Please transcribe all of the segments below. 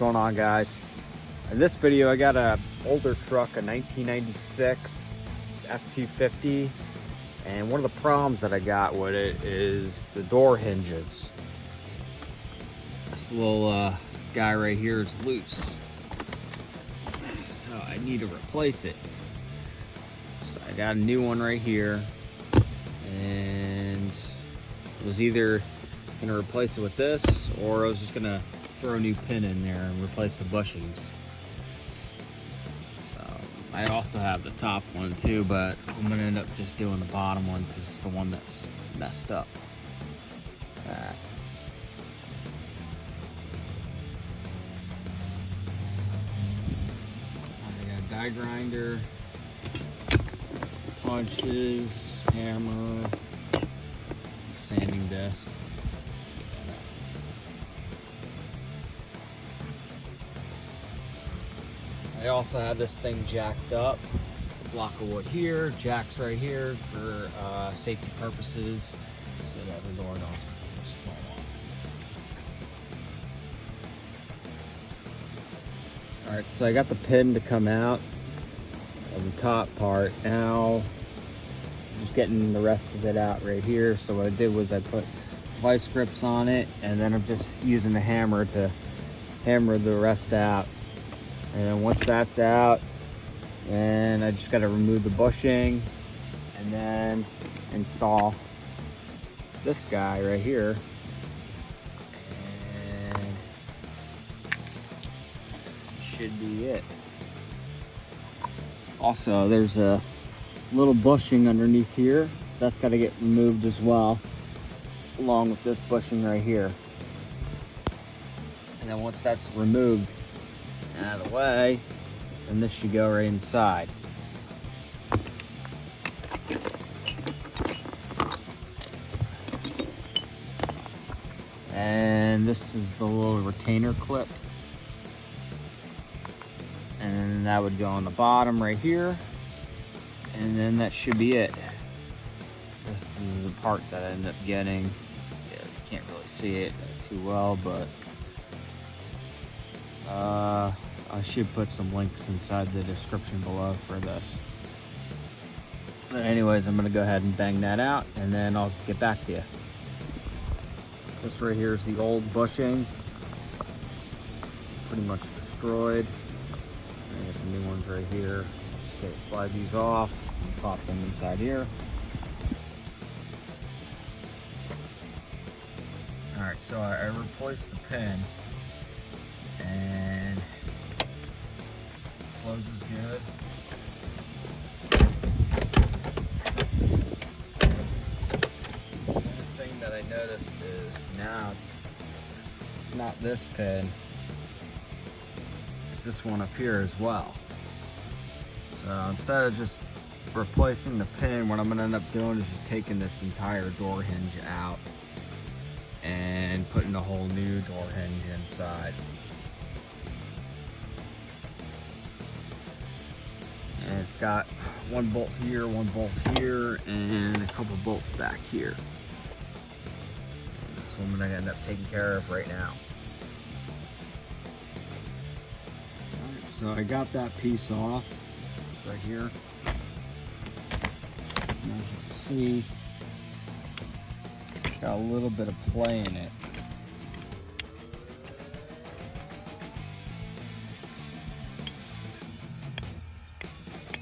going on, guys? In this video I got a older truck, a 1996 F250, and one of the problems that I got with it is the door hinges. This little guy right here is loose, so I need to replace it. So I got a new one right here, and I was either gonna replace it with this, or I was just gonna throw a new pin in there and replace the bushings. So I also have the top one too, but I'm gonna end up just doing the bottom one because it's the one that's messed up. I got a die grinder, punches, hammer, sanding disc. I also have this thing jacked up, a block of wood here, jacks right here for safety purposes, so that the door don't just fall off. Alright, so I got the pin to come out of the top part. Now, just getting the rest of it out right here. So what I did was I put vice grips on it, and then I'm just using the hammer to hammer the rest out. And then once that's out, then I just got to remove the bushing and then install this guy right here. And should be it. Also, there's a little bushing underneath here. That's got to get removed as well, along with this bushing right here. And then once that's removed out of the way, and this should go right inside. And this is the little retainer clip, and then that would go on the bottom right here, and then that should be it. This is the part that I ended up getting. Yeah, you can't really see it too well, but I should put some links inside the description below for this. But anyways, I'm gonna go ahead and bang that out, and then I'll get back to you. This right here is the old bushing, pretty much destroyed. I got the new ones right here. Just slide these off and pop them inside here. All right, so I replaced the pin, and closes good. Another thing that I noticed is now it's not this pin, it's this one up here as well. So instead of just replacing the pin, what I'm gonna end up doing is just taking this entire door hinge out and putting a whole new door hinge inside. And it's got one bolt here, one bolt here, and a couple bolts back here. And this one I'm gonna end up taking care of right now. Alright, so I got that piece off right here. And as you can see, it's got a little bit of play in it.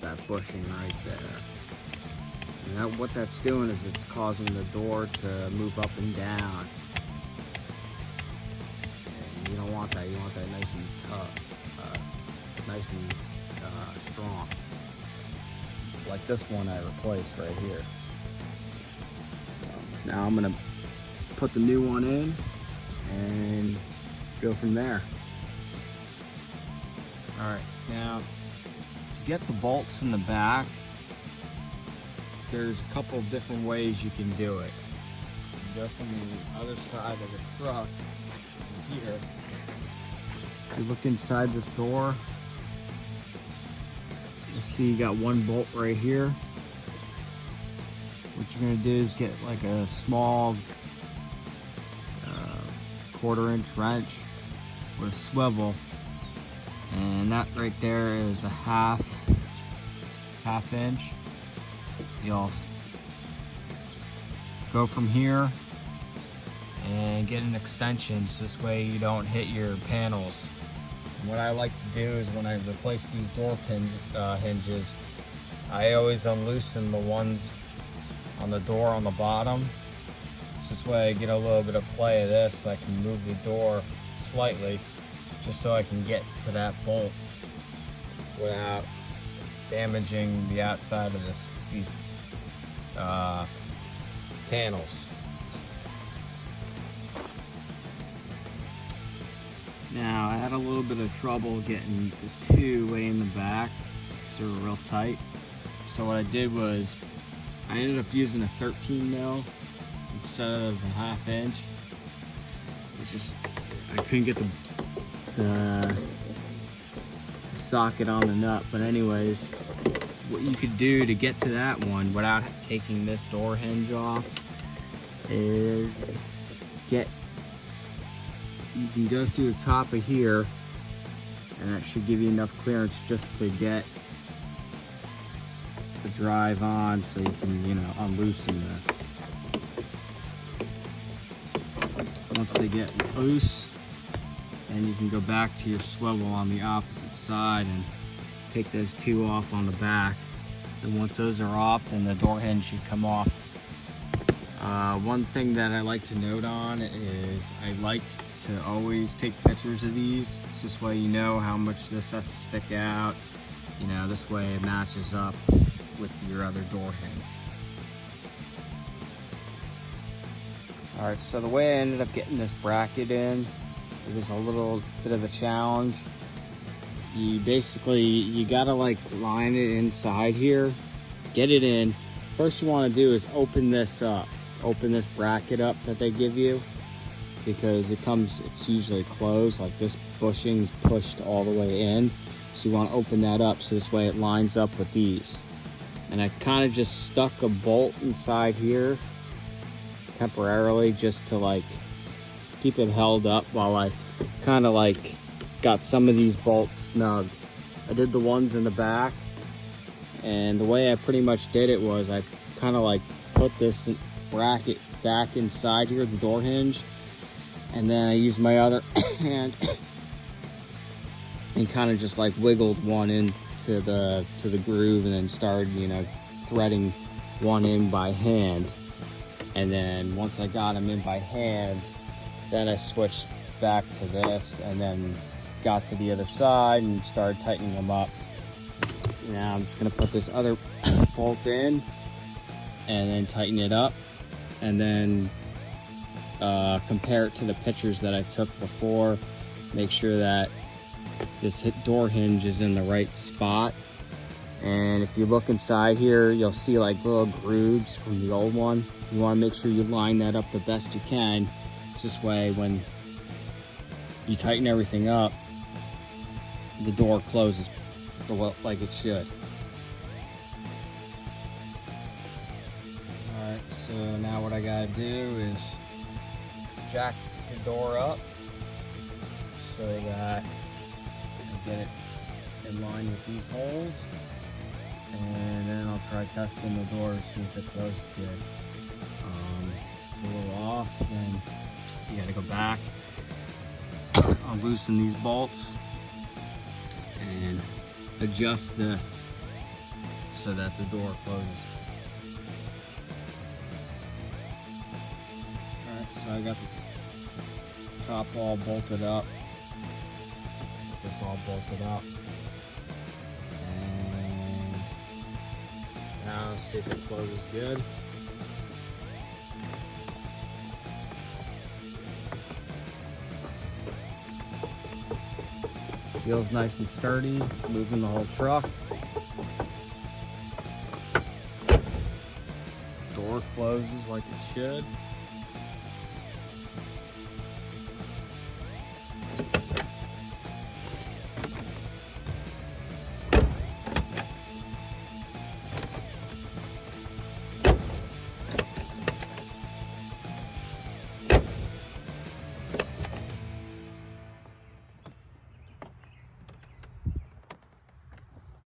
That bushing right there. And what that's doing is it's causing the door to move up and down. And you don't want that. You want that nice and tough, nice and strong. Like this one I replaced right here. So now I'm gonna put the new one in and go from there. All right, now, get the bolts in the back, there's a couple of different ways you can do it. You can go from the other side of the truck here. You look inside this door, you see you got one bolt right here. What you're gonna do is get like a small 1/4 inch wrench, with a swivel, and that right there is a half inch. You'll go from here and get an extension so this way you don't hit your panels. And what I like to do is when I replace these door hinges, I always unloosen the ones on the door on the bottom. This way I get a little bit of play of this, so I can move the door slightly just so I can get to that bolt without damaging the outside of these panels. Now I had a little bit of trouble getting the two way in the back, so they were real tight. So what I did was I ended up using a 13 mil instead of a half inch. It's just I couldn't get the socket on the nut, but anyways, what you could do to get to that one without taking this door hinge off is you can go through the top of here, and that should give you enough clearance just to get the drive on, so you can, you know, unloosen this. Once they get loose, then you can go back to your swivel on the opposite side and take those two off on the back. And once those are off, then the door hinge should come off. One thing that I like to note on is I like to always take pictures of these. This way you know how much this has to stick out. You know, this way it matches up with your other door hinge. Alright, so the way I ended up getting this bracket in, it was a little bit of a challenge. You gotta like line it inside here, get it in. First you want to do is open this up, open this bracket up that they give you, because it's usually closed, like this bushing's pushed all the way in. So you want to open that up so this way it lines up with these. And I kind of just stuck a bolt inside here temporarily just to like keep it held up while I kind of like got some of these bolts snug. I did the ones in the back, and the way I pretty much did it was I kind of like put this bracket back inside here, the door hinge, and then I used my other hand and kind of just like wiggled one into the groove, and then started, you know, threading one in by hand. And then once I got them in by hand, then I switched back to this, and then got to the other side and started tightening them up. Now I'm just gonna put this other bolt in and then tighten it up, and then compare it to the pictures that I took before. Make sure that this door hinge is in the right spot. And if you look inside here, you'll see like little grooves from the old one. You want to make sure you line that up the best you can. This way, when you tighten everything up, the door closes like it should. Alright, so now what I gotta do is jack the door up so that I get it in line with these holes, and then I'll try testing the door to see if it closes good. It's a little off, then you gotta go back, loosen these bolts, and adjust this so that the door closes. Alright, so I got the top all bolted up, this all bolted up, and now let's see if it closes good. Feels nice and sturdy. It's moving the whole truck. Door closes like it should.